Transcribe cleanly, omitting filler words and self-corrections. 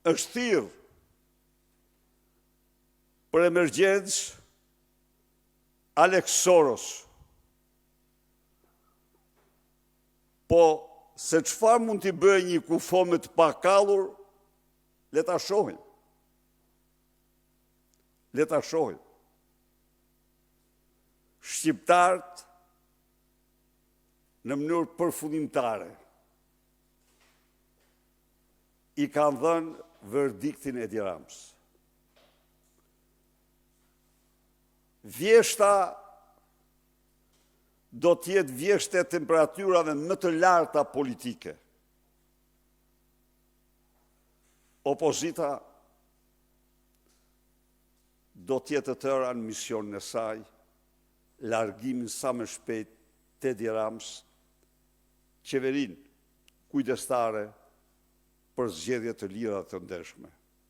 është thirrë për emergjencë Alex Soros. Po, se çfarë mund t'i bëjë një kufome të pakallur, le ta shohim. Le ta shohim. Shqiptarët në mënyrë përfundimtare i kanë dhënë verdiktin Edi Ramës. Vjeshta do t'jetë vjeshte e temperaturave më të larta politike. Opozita do t'jetë të tëra në misionin e saj, largimin sa më shpejt të Edi Ramës, qeverinë kujdestare për zgjedhje të lira të ndershme.